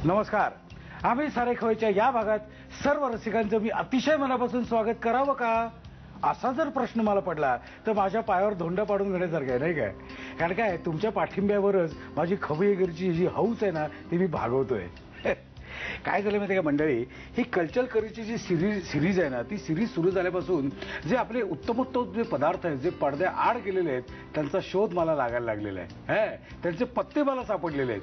नमस्कार. आम्ही सारे खवयच्या या भागात सर्व रसिकांचं मी अतिशय मनापासून स्वागत करावं का असा जर प्रश्न मला पडला तर माझ्या पायावर धोंडा पाडून घेण्यासारखं आहे नाही काय. कारण काय तुमच्या पाठिंब्यावरच माझी खवय्येगिरीची जी हौस आहे ना ती मी भागवतोय. काय झालं माहिती का मंडळी, ही कल्चर करीची जी सिरीज आहे ना ती सिरीज सुरू झाल्यापासून जे आपले उत्तमोत्तम जे पदार्थ आहेत जे पडद्या आड गेलेले आहेत त्यांचा शोध मला लागायला लागलेला आहे. त्यांचे पत्ते मला सापडलेले आहेत.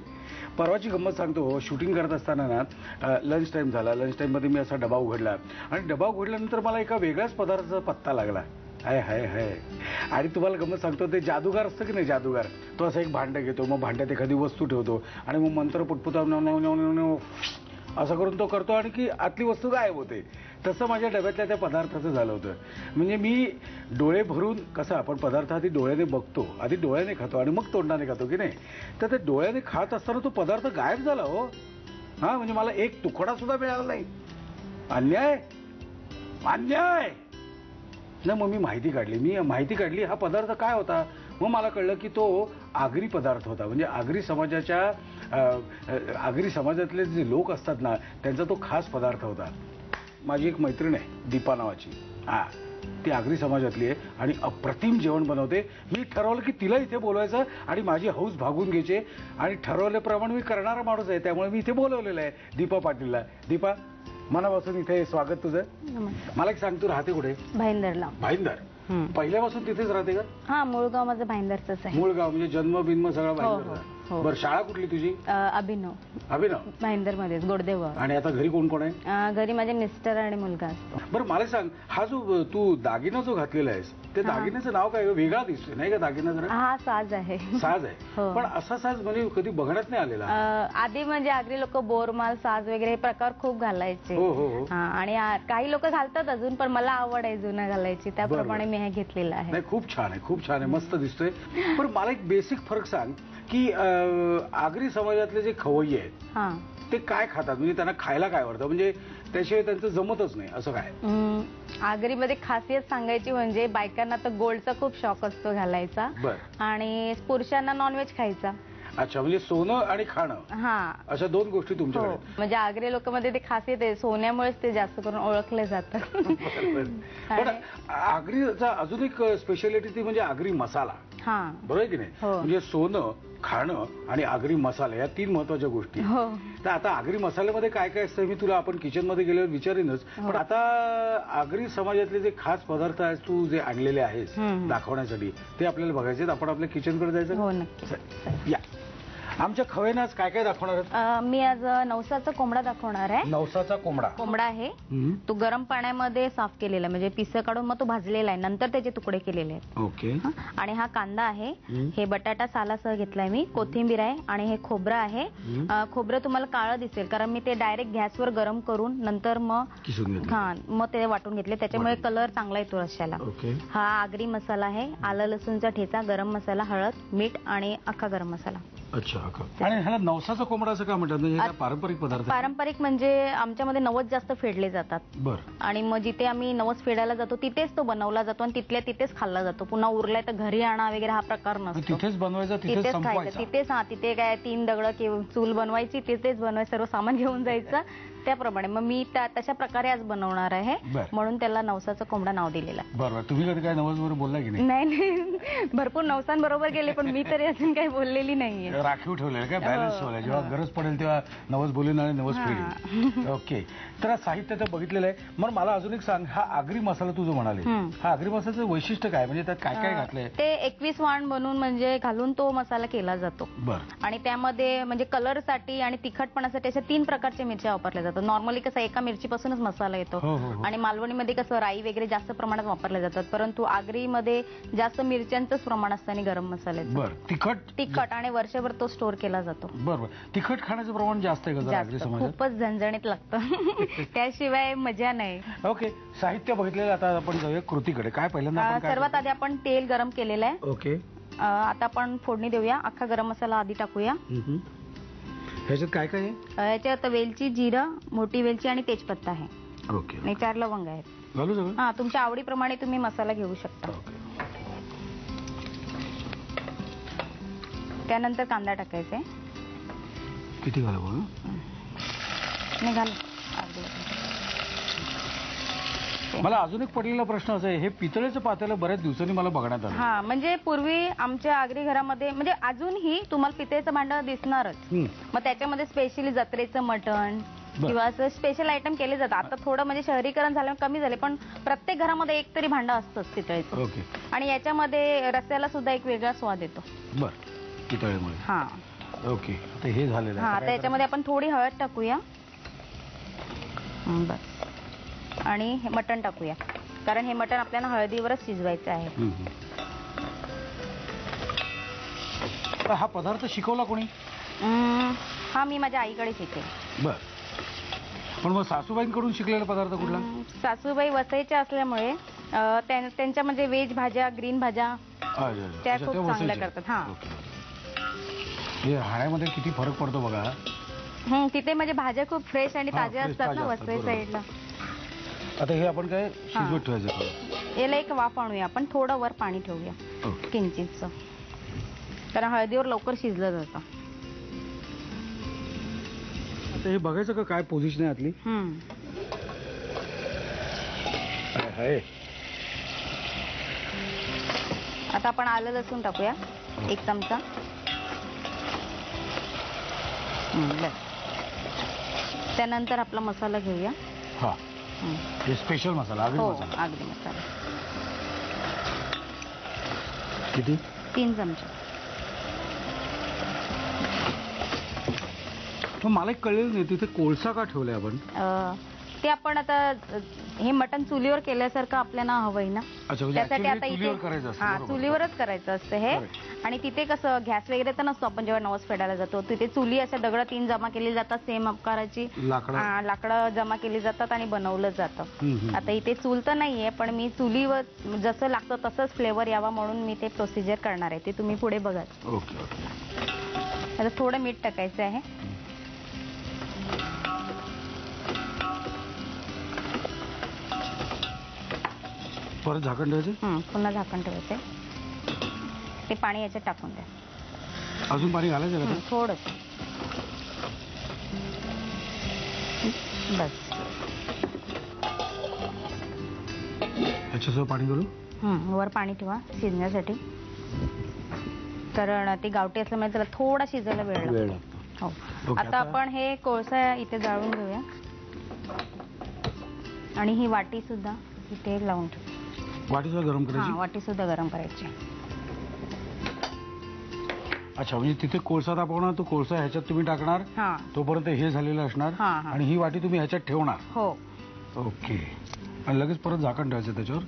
परवाची गंमत सांगतो. शूटिंग करत असताना ना लंच टाइम झाला. लंच टाइममध्ये मी असा डबा उघडला आणि डबा उघडल्यानंतर मला एका वेगळ्याच पदार्थाचा पत्ता लागला. हाय हाय हाय. आणि तुम्हाला गंमत सांगतो, ते जादूगार असतं की नाही, जादूगार तो असं एक भांडं घेतो, मग भांड्यात एखादी वस्तू ठेवतो आणि मग मंत्र पुटपुटा असं करून तो करतो आणि की आतली वस्तू गायब होते. तसं माझ्या डब्यातल्या त्या पदार्थाचं झालं होतं. म्हणजे मी डोळे भरून कसं आपण पदार्थ आधी डोळ्याने बघतो, आधी डोळ्याने खातो आणि मग तोंडाने खातो की नाही, तर ते डोळ्याने खात असताना तो पदार्थ गायब झाला हो. हा म्हणजे मला एक तुकडा सुद्धा मिळाला नाही. अन्याय अन्याय. ना मग मी माहिती काढली हा पदार्थ काय होता. मग मला कळलं की तो आगरी पदार्थ होता. म्हणजे आगरी समाजातले जे लोक असतात ना त्यांचा तो खास पदार्थ होता. माझी एक मैत्रीण आहे दीपा नावाची. ती आगरी समाजातली आहे आणि अप्रतिम जेवण बनवते. मी ठरवलं की तिला इथे बोलवायचं आणि माझी हौस भागून घ्यायची आणि ठरवल्याप्रमाणे मी करणारा माणूस आहे. त्यामुळे मी इथे बोलवलेलं आहे दीपा पाटीलला. दीपा, मनापासून इथे स्वागत तुझं. मला एक सांग, तू राहते कुठे? भाईंदरला. भाईंदर. पहिल्यापासून तिथेच राहते का? हा, मूळ गाव माझं भाईंदरच आहे. मूळ गाव म्हणजे जन्म बिन्म सगळं भाईंदर. बरं, शाळा कुठली तुझी? अभिनव. भाईंदर मध्येच गोडदेव. आणि आता घरी कोण कोण आहे? घरी माझे मिस्टर आणि मुलगा असतो. बरं मला सांग, हा जो तू दागिना जो घातलेला आहेस ते दागिन्याचं नाव काय? वेगळा दिसतोय नाही का दागिना जरा? हा साज आहे. साज आहे. पण असा साज म्हणजे कधी बघण्यात नाही आलेला. आधी म्हणजे आगरी लोक बोरमाल साज वगैरे हे प्रकार खूप घालायचे. आणि काही लोक घालतात अजून, पण मला आवड आहे जुनं घालायची, त्याप्रमाणे मी हे घेतलेलं आहे. नाही, खूप छान आहे, खूप छान आहे, मस्त दिसतोय. पण मला एक बेसिक फरक सांग की आगरी समाजातले जे खवय्ये आहेत ते काय खातात, म्हणजे त्यांना खायला काय आवडतं, म्हणजे त्याशिवाय त्यांचं जमतच नाही असं काय? आगरीमध्ये खासियत सांगायची म्हणजे बायकांना तर गोल्डचा खूप शौक असतो घालायचा आणि पुरुषांना नॉनव्हेज खायचा. अच्छा, म्हणजे सोनं आणि खाणं अशा दोन गोष्टी तुमच्याकडे. म्हणजे आगरी लोकांमध्ये ते खासियत आहे, सोन्यामुळेच ते जास्त करून ओळखले जातात. पण आगरीचा अजून एक स्पेशालिटी ती म्हणजे आगरी मसाला. बरोबर आहे की नाही? म्हणजे सोनं, खाणं आणि आगरी मसाला या तीन महत्वाच्या गोष्टी. तर आता आगरी मसाल्यामध्ये काय काय असतं मी तुला आपण किचन मध्ये गेल्यावर विचारीनच. पण आता आगरी समाजातले जे खास पदार्थ आहेत तू जे आणलेले आहेस दाखवण्यासाठी ते आपल्याला बघायचे. आपण आपल्या किचनकडे जायचं. या आमच्या खवय्यांना आज काय काय दाखवणार? मी आज नवसाचा कोंबडा दाखवणार आहे. नवसाचा कोंबडा आहे. तो गरम पाण्यामध्ये साफ केलेला म्हणजे पिस काढून मग तो भाजलेला आहे, नंतर त्याचे तुकडे केलेले आहेत. ओके. आणि हा कांदा आहे, हे बटाटा सालासह घेतलाय मी, कोथिंबीर आहे आणि हे खोबरं आहे. खोबरं तुम्हाला काळं दिसेल कारण मी ते डायरेक्ट गॅसवर गरम करून नंतर मग ते वाटून घेतले, त्याच्यामुळे कलर चांगला येतो रश्श्याला. हा आगरी मसाला आहे, आलं लसूणचा ठेचा, गरम मसाला, हळद, मीठ आणि अख्खा गरम मसाला. अच्छा. आणि ह्याला नवसाचा कोंबडा असं का म्हणतात? म्हणजे पारंपरिक पदार्थ. पारंपरिक म्हणजे आमच्यामध्ये नवस जास्त फेडले जातात. आणि मग जिथे आम्ही नवस फेडायला जातो तिथेच तो बनवला जातो आणि तिथल्या तिथेच खाल्ला जातो. पुन्हा उरलाय तर घरी आणा वगैरे हा प्रकार नसतो. तिथेच बनवायचा, तिथेच खायचं, तिथेच. तिथे काय 3 दगड किंवा चूल बनवायची, तिथेच बनवायचं, सर्व सामान घेऊन जायचं त्याप्रमाणे. मग मी तशा प्रकारे आज बनवणार आहे, म्हणून त्याला नवसाचा कोंबडा नाव दिलेला. बरोबर. तुम्ही कधी काय नवस बरोबर बोलला की नाही? नाही, भरपूर नवसांबरोबर गेले पण मी तरी अजून काही बोललेली नाहीये. राखीव ठेवलेलं काय, बॅलन्स ठेवलाय, जेव्हा गरज पडेल तेव्हा नवस बोलेन आणि नवस फेडेल. ओके. तर साहित्य तर बघितलेलं आहे. मग मला अजून एक सांग, हा आगरी मसाला तुझं म्हणाले, हा आगरी मसाल्याचं वैशिष्ट्य काय, म्हणजे त्यात काय काय घातलंय? ते 21 वाण बनवून म्हणजे घालून तो मसाला केला जातो. आणि त्यामध्ये म्हणजे कलरसाठी आणि तिखटपणासाठी अशा 3 प्रकारच्या मिरच्या वापरल्या जातात. नॉर्मली कसं एका मिरचीपासूनच मसाला येतो आणि मालवणीमध्ये कसं राई वगैरे जास्त प्रमाणात वापरल्या जातात, परंतु आगरीमध्ये जास्त मिरच्यांचंच प्रमाण असतं आणि गरम मसाल्याचं. तिखट आणि वर्षभर तो स्टोअर केला जातो. बरोबर. तिखट खाण्याचं प्रमाण जास्त आहे का आगरी समाजात? खूपच झणझणीत लागतं, त्याशिवाय मजा नाही. ओके. साहित्य बघितलेलं, आता आपण जाऊया कृतीकडे. काय पहिल्यांदा? सर्वात आधी आपण तेल गरम केलेलं आहे. ओके. आता आपण फोडणी देऊया. अख्खा गरम मसाला आधी टाकूया. ह्याच्यात काय काय आहे? याच्यात वेलची, जिरं, मोठी वेलची आणि तेजपत्ता आहे. ओके. आणि 4 लवंग आहेत. घालू सगळं? हा, तुमच्या आवडीप्रमाणे तुम्ही मसाला घेऊ शकता. त्यानंतर कांदा टाकायचा आहे. किती घालावं? निघाल अर्धी वाटी. मला अजून एक पडलेला प्रश्न असा आहे, हे पितळेचं पातेलं बऱ्याच दिवसांनी मला बघण्यात आलं. हा, म्हणजे पूर्वी आमच्या आगरी घरामध्ये म्हणजे अजूनही तुम्हाला पितळेचं भांडं दिसणारच. मग त्याच्यामध्ये स्पेशली जत्रेचं मटण किंवा असं स्पेशल आयटम केले जातात. आता थोडं म्हणजे शहरीकरण झाल्यामुळे कमी झाले, पण प्रत्येक घरामध्ये एक तरी भांडं असतंच पितळेचं. ओके. आणि याच्यामध्ये रस्स्याला सुद्धा एक वेगळा स्वाद येतो. बर, पितळेमुळे. हा. ओके, आता हे झालेलं आहे. हा, त्याच्यामध्ये आपण थोडी हळद टाकूया. बस. आणि हे मटण टाकूया, कारण हे मटण आपल्याला हळदीवरच शिजवायचं आहे. हा पदार्थ शिकवला कोणी? हा, मी माझ्या आईकडे शिकेल. बर. पण मग सासूबाईंकडून शिकलेला पदार्थ कुठला? सासूबाई वसईच्या असल्यामुळे त्यांच्या म्हणजे व्हेज भाज्या, ग्रीन भाज्या त्या खूप चांगल्या करतात. हा. हे हाण्यामध्ये किती फरक पडतो बघा. तिथे म्हणजे भाज्या खूप फ्रेश आणि ताज्या असतात ना वसई साईडला. आता हे आपण काय शिजवत ठेवायचं? याला एक वाफ आणूया आपण, थोडं वर पाणी ठेवूया किंचितचं, कारण हळदीवर लवकर शिजलं जातं. आता हे बघायचं का काय पोझिशन आहे आतली? आता आपण आलं लसूण टाकूया 1 चमचा. बस. त्यानंतर आपला मसाला घेऊया. हा, हे स्पेशल मसाला, आगरी मसाला. आगरी मसाला किती? 3 चमचे. मला एक कळलेलं नाही, तिथे कोळसा का ठेवलाय आपण? ते आपण आता हे मटण चुलीवर केल्यासारखं आपल्याला हवंय ना, त्यासाठी आता इथे चुलीवरच करायचं असतं हे. आणि तिथे कसं गॅस वगैरे तर नसतो, आपण जेव्हा नवस फेडायला जातो तिथे चुली अशा दगड 3 जमा केली जातात, सेम आकाराची लाकडं जमा केली जातात आणि बनवलं जातं. आता इथे चूल तर नाहीये, पण मी चुलीवर जसं लागतं तसंच फ्लेवर यावा म्हणून मी ते प्रोसिजर करणार आहे. ते तुम्ही पुढे बघा. आता थोडं मीठ टाकायचं आहे. परत झाकण ठेवायचं. पुन्हा झाकण ठेवायचं. ते पाणी याच्यात टाकून द्या. अजून पाणी घालायचं का? थोडं. बस. याच्यासह पाणी घालू. वर पाणी ठेवा शिजण्यासाठी, कारण ते गावठी असल्यामुळे त्याला थोडा शिजायला वेळ लागतो. हो. आता आपण हे कोळसा इथे जाळून घेऊया आणि ही वाटी सुद्धा इथे लावून ठेवू. वाटी सुद्धा गरम करायची? वाटी सुद्धा गरम करायची. अच्छा, म्हणजे तिथे कोळसा तापवणार, तो कोळसा ह्याच्यात तुम्ही टाकणार, तोपर्यंत हे झालेलं असणार आणि ही वाटी तुम्ही ह्याच्यात ठेवणार. हो. ओके. आणि लगेच परत झाकण ठेवायचं त्याच्यावर.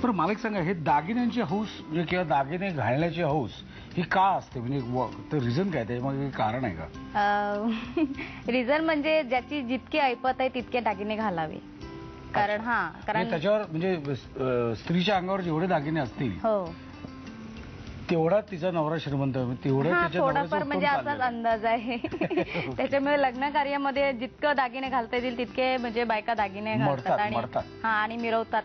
बरं, मला एक सांगा, हे दागिन्यांची हौस म्हणजे किंवा दागिने घालण्याची हौस ही का असते? म्हणजे रिझन काय, त्याच्यामध्ये कारण आहे का? रिझन म्हणजे ज्याची जितकी ऐपत आहे तितके दागिने घालावे. कारण कारण त्याच्यावर म्हणजे स्त्रीच्या अंगावर जेवढे दागिने असतील तेवढा तिचा नवरा श्रीमंत, तेवढं थोडाफार म्हणजे असाच अंदाज आहे. त्याच्यामुळे लग्न कार्यामध्ये जितकं दागिने घालता येतील तितके म्हणजे बायका दागिने घालतात आणि मिरवतात.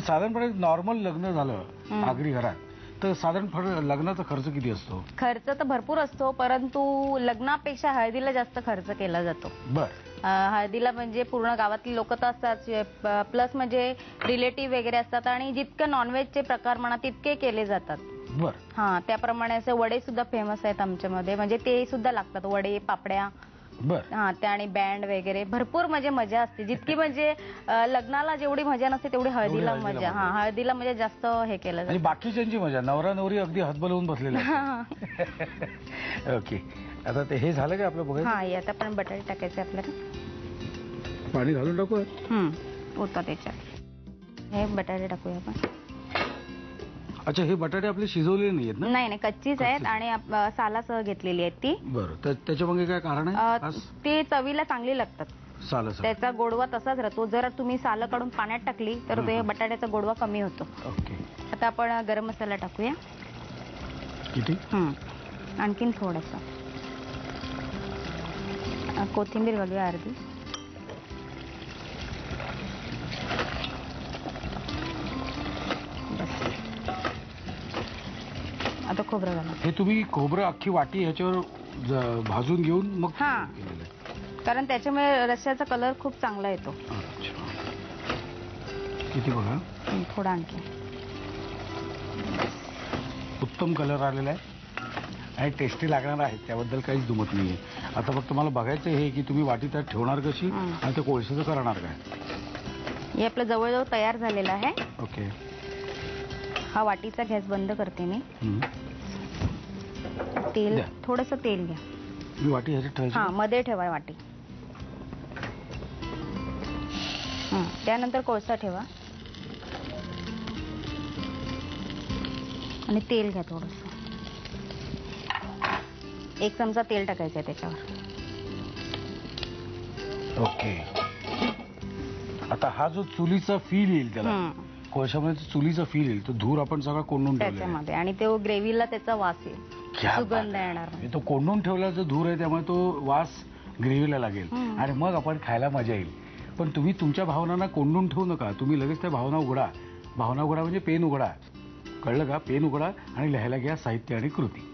साधारणपणे नॉर्मल लग्न झालं आगरी घरात तर साधारण लग्नाचा खर्च किती असतो? खर्च तर भरपूर असतो, परंतु लग्नापेक्षा हळदीला जास्त खर्च केला जातो. हळदीला म्हणजे पूर्ण गावातली लोक तर असतात, प्लस म्हणजे रिलेटिव्ह वगैरे असतात आणि जितकं नॉनव्हेजचे प्रकार म्हणा तितके केले जातात. त्याप्रमाणे असे वडे सुद्धा फेमस आहेत आमच्यामध्ये, म्हणजे ते सुद्धा लागतात, वडे पापड्या. त्या आणि बँड वगैरे भरपूर म्हणजे मजा असते. जितकी म्हणजे लग्नाला जेवढी मजा नसते तेवढी हळदीला मजा. हळदीला म्हणजे जास्त हे केलं जातं. बाकीच्यांची मजा, नवरा नवरी अगदी हातबल होऊन बसलेले. ओके. आता ते हे झालं का आपलं बघायचं? आता पण बटाटे टाकायचे आपल्याला. पाणी घालून टाकू. होता त्याच्यात हे बटाटे टाकूया आपण. अच्छा, हे बटाटे आपले शिजवलेले नाहीयेत ना? नाही, कच्चीच आहेत आणि सालासह घेतलेली आहेत ती. बरं, त्याच्या मागे काय कारण आहे? ते चवीला चांगली लागतात. त्याचा गोडवा तसाच राहतो. जर तुम्ही सालं काढून पाण्यात टाकली तर ते बटाट्याचा गोडवा कमी होतो. ओके. आता आपण गरम मसाला टाकूया. किती? आणखीन थोडासा. कोथिंबीर घालूया अर्धी. आता खोबरं घाला. हे तुम्ही खोबरं अख्खी वाटी ह्याच्यावर भाजून घेऊन मग हा. केलेलं आहे. कारण त्याच्यामुळे रश्श्याचा कलर खूप चांगला येतो. अच्छा. किती बघा, थोडा आणखी. उत्तम कलर आलेला आहे आणि टेस्टी लागणार आहे, त्याबद्दल काहीच दुमत नाहीये. आता फक्त मला बघायचं हे की तुम्ही वाटी त्यात ठेवणार कशी आणि ते कोळशाचं करणार काय. हे आपलं जवळजवळ तयार झालेलं आहे. ओके. हा वाटीचा गॅस बंद करते मी. तेल, द्या. थोडस तेल घ्या. मी वाटी ह्याच्यात ठेवायची. हा, मध्ये ठेवा वाटी. त्यानंतर कोळसा ठेवा आणि तेल घ्या थोडस. 1 चमचा तेल टाकायचं आहे त्याच्यावर. ओके. आता हा जो चुलीचा फील येईल त्याला, कोळशामध्ये चुलीचा फील येईल, तो धूर आपण सगळा कोंडून ठेवला त्याच्यामध्ये आणि तो ग्रेव्हीला त्याचा वास येईल, सुगंध येणार. तो कोंडून ठेवला जो धूर आहे त्यामुळे तो वास ग्रेव्हीला लागेल आणि मग आपण खायला मजा येईल. पण तुम्ही तुमच्या भावनांना कोंडून ठेवू नका, तुम्ही लगेच त्या भावना उघडा. भावना उघडा म्हणजे पेन उघडा, कळलं का? पेन उघडा आणि लिहायला घ्या साहित्य आणि कृती.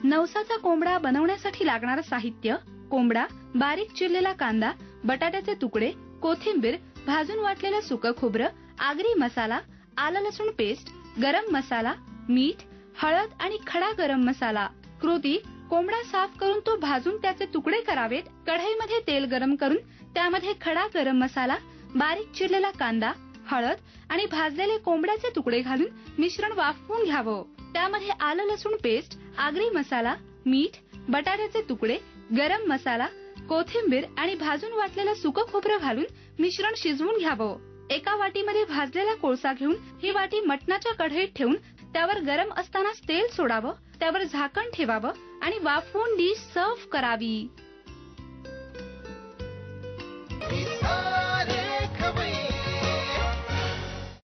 नवसाचा कोंबडा बनवण्यासाठी लागणारं साहित्य: कोंबडा, बारीक चिरलेला कांदा, बटाट्याचे तुकडे, कोथिंबीर, भाजून वाटलेलं सुकं खोबरं, आगरी मसाला, आलं लसूण पेस्ट, गरम मसाला, मीठ, हळद आणि खडा गरम मसाला. कृती: कोंबडा साफ करून तो भाजून त्याचे तुकडे करावेत. कढईमध्ये तेल गरम करून त्यामध्ये खडा गरम मसाला, बारीक चिरलेला कांदा, हळद आणि भाजलेले कोंबड्याचे तुकडे घालून मिश्रण वाफवून घ्यावं. त्यामध्ये आलं लसूण पेस्ट, आगरी मसाला, मीठ, बटाट्याचे तुकडे, गरम मसाला, कोथिंबीर आणि भाजून वाटलेलं सुकं खोबरं घालून मिश्रण शिजवून घ्यावं. एका वाटीमध्ये भाजलेला कोळसा घेऊन ही वाटी मटणाच्या कढईत ठेवून त्यावर गरम असतानाच तेल सोडावं, त्यावर झाकण ठेवावं आणि वाफवून डिश सर्व्ह करावी.